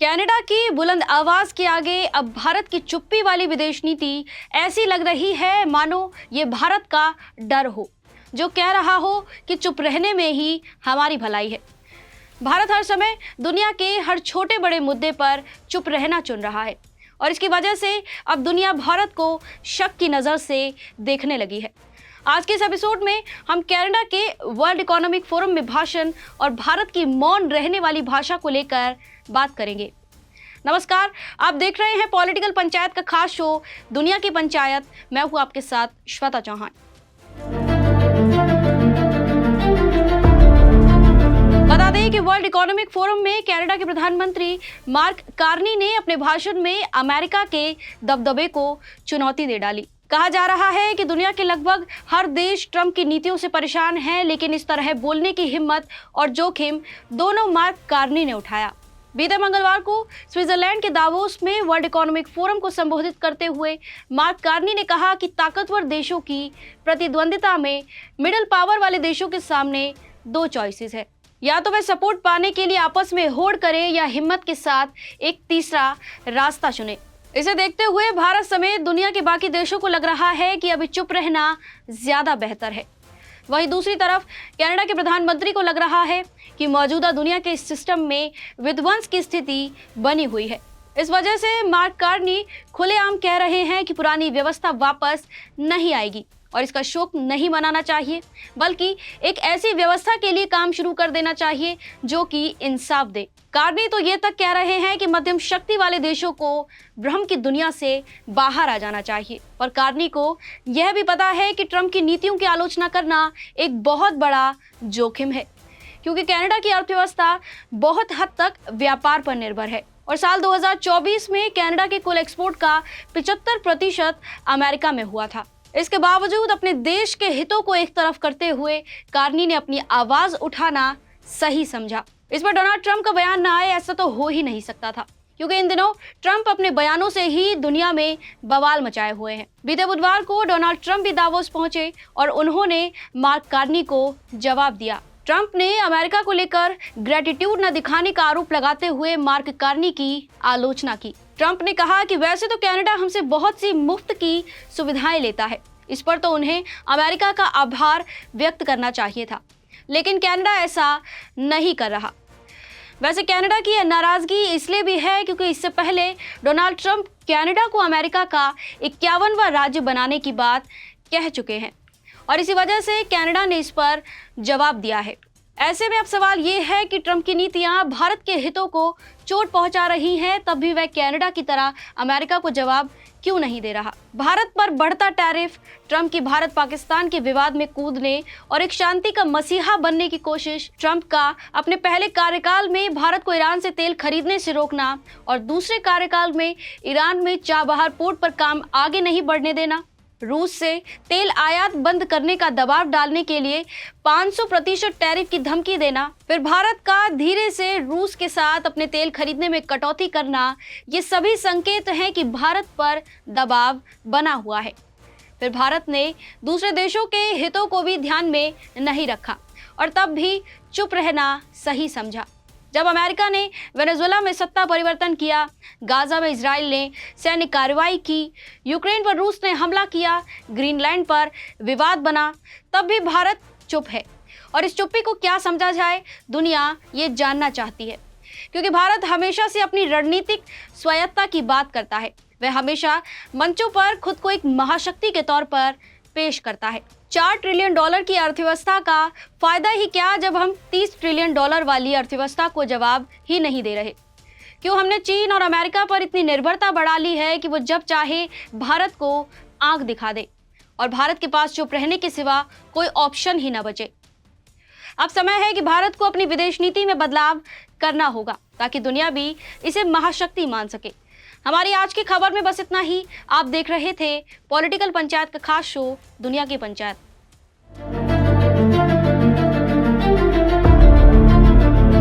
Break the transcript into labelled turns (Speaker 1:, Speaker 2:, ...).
Speaker 1: Canada की बुलंद आवाज के आगे अब भारत की चुप्पी वाली विदेश नीति ऐसी लग रही है मानो ये भारत का डर हो, जो कह रहा हो कि चुप रहने में ही हमारी भलाई है। भारत हर समय दुनिया के हर छोटे बड़े मुद्दे पर चुप रहना चुन रहा है और इसकी वजह से अब दुनिया भारत को शक की नज़र से देखने लगी है। आज के इस एपिसोड में हम कनाडा के वर्ल्ड इकोनॉमिक फोरम में भाषण और भारत की मौन रहने वाली भाषा को लेकर बात करेंगे। नमस्कार, आप देख रहे हैं पॉलिटिकल पंचायत का खास शो दुनिया की पंचायत। मैं हूं आपके साथ श्वेता चौहान। बता दें कि वर्ल्ड इकोनॉमिक फोरम में कनाडा के प्रधानमंत्री मार्क कार्नी ने अपने भाषण में अमेरिका के दबदबे को चुनौती दे डाली। कहा जा रहा है कि दुनिया के लगभग हर देश ट्रंप की नीतियों से परेशान है, लेकिन इस तरह बोलने की हिम्मत और जोखिम दोनों मार्क कार्नी ने उठाया। बीते मंगलवार को स्विट्जरलैंड के दावोस में वर्ल्ड इकोनॉमिक फोरम को संबोधित करते हुए मार्क कार्नी ने कहा कि ताकतवर देशों की प्रतिद्वंदिता में मिडिल पावर वाले देशों के सामने दो चॉइसेस है, या तो वे सपोर्ट पाने के लिए आपस में होड़ करें या हिम्मत के साथ एक तीसरा रास्ता चुने। इसे देखते हुए भारत समेत दुनिया के बाकी देशों को लग रहा है कि अभी चुप रहना ज्यादा बेहतर है। वहीं दूसरी तरफ कनाडा के प्रधानमंत्री को लग रहा है कि मौजूदा दुनिया के इस सिस्टम में विध्वंस की स्थिति बनी हुई है। इस वजह से मार्क कार्नी खुलेआम कह रहे हैं कि पुरानी व्यवस्था वापस नहीं आएगी और इसका शोक नहीं मनाना चाहिए, बल्कि एक ऐसी व्यवस्था के लिए काम शुरू कर देना चाहिए जो कि इंसाफ दे। कार्नी तो ये तक कह रहे हैं कि मध्यम शक्ति वाले देशों को भ्रम की दुनिया से बाहर आ जाना चाहिए। और कार्नी को यह भी पता है कि ट्रंप की नीतियों की आलोचना करना एक बहुत बड़ा जोखिम है, क्योंकि कनाडा की अर्थव्यवस्था बहुत हद तक व्यापार पर निर्भर है और साल 2024 में कनाडा के कुल एक्सपोर्ट का 75% अमेरिका में हुआ था। इसके बावजूद अपने देश के हितों को एक तरफ करते हुए कार्नी ने अपनी आवाज उठाना सही समझा। इस पर डोनाल्ड ट्रंप का बयान ना आए, ऐसा तो हो ही नहीं सकता था, क्योंकि इन दिनों ट्रंप अपने बयानों से ही दुनिया में बवाल मचाए हुए हैं। बीते बुधवार को डोनाल्ड ट्रंप भी दावोस पहुंचे और उन्होंने मार्क कार्नी को जवाब दिया। ट्रंप ने अमेरिका को लेकर ग्रेटिट्यूड न दिखाने का आरोप लगाते हुए मार्क कार्नी की आलोचना की। ट्रंप ने कहा कि वैसे तो कनाडा हमसे बहुत सी मुफ्त की सुविधाएं लेता है, इस पर तो उन्हें अमेरिका का आभार व्यक्त करना चाहिए था, लेकिन कनाडा ऐसा नहीं कर रहा। वैसे कनाडा की यह नाराजगी इसलिए भी है क्योंकि इससे पहले डोनाल्ड ट्रंप कनाडा को अमेरिका का 51वां राज्य बनाने की बात कह चुके हैं और इसी वजह से कनाडा ने इस पर जवाब दिया है। ऐसे में अब सवाल ये है कि ट्रंप की नीतियां भारत के हितों को चोट पहुंचा रही हैं, तब भी वह कनाडा की तरह अमेरिका को जवाब क्यों नहीं दे रहा। भारत पर बढ़ता टैरिफ, ट्रंप की भारत पाकिस्तान के विवाद में कूदने और एक शांति का मसीहा बनने की कोशिश, ट्रंप का अपने पहले कार्यकाल में भारत को ईरान से तेल खरीदने से रोकना और दूसरे कार्यकाल में ईरान में चाबहार पोर्ट पर काम आगे नहीं बढ़ने देना, रूस से तेल आयात बंद करने का दबाव डालने के लिए 500% टैरिफ की धमकी देना, फिर भारत का धीरे से रूस के साथ अपने तेल खरीदने में कटौती करना, ये सभी संकेत हैं कि भारत पर दबाव बना हुआ है। फिर भारत ने दूसरे देशों के हितों को भी ध्यान में नहीं रखा और तब भी चुप रहना सही समझा। जब अमेरिका ने वेनेजुएला में सत्ता परिवर्तन किया, गाजा में इजराइल ने सैन्य कार्रवाई की, यूक्रेन पर रूस ने हमला किया, ग्रीनलैंड पर विवाद बना, तब भी भारत चुप है। और इस चुप्पी को क्या समझा जाए, दुनिया ये जानना चाहती है, क्योंकि भारत हमेशा से अपनी रणनीतिक स्वायत्तता की बात करता है। वह हमेशा मंचों पर खुद को एक महाशक्ति के तौर पर पेश करता है। $4 ट्रिलियन की अर्थव्यवस्था का फायदा ही क्या जब हम $30 ट्रिलियन वाली अर्थव्यवस्था को जवाब ही नहीं दे रहे। क्यों हमने चीन और अमेरिका पर इतनी निर्भरता बढ़ा ली है कि वो जब चाहे भारत को आंख दिखा दे और भारत के पास चुप रहने के सिवा कोई ऑप्शन ही ना बचे। अब समय है कि भारत को अपनी विदेश नीति में बदलाव करना होगा ताकि दुनिया भी इसे महाशक्ति मान सके। हमारी आज की खबर में बस इतना ही। आप देख रहे थे पॉलिटिकल पंचायत का खास शो दुनिया की पंचायत।